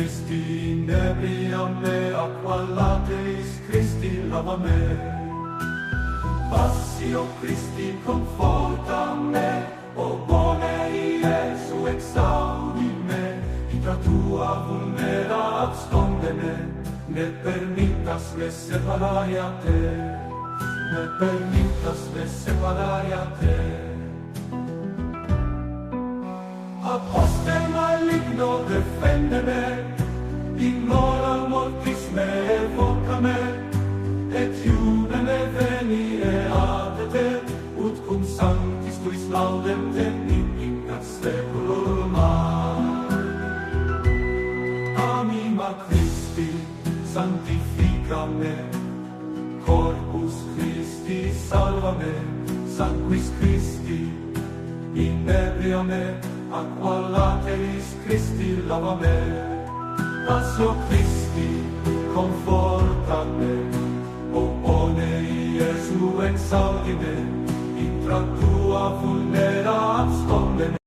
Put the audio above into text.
Christi inebriame, aqua lateis Christi lavame. Passio Christi conforta me, o bone Iesu exaudi me, intra tua vulnera absconde me, ne permittas me separare a te, ne permittas me separare a te. A poste maligno defende me, ignora mortis me evoca me, et iude me venire ad te, ut cum sanctis tuis laudem in seculum. Anima Christi, sanctifica me, corpus Christi salva me, sanguis Christi inebria me, aqua lateris Christi lava me. Passio Christi conforta me, o bone Iesu exaudi me, intra tua vulnera absconde me.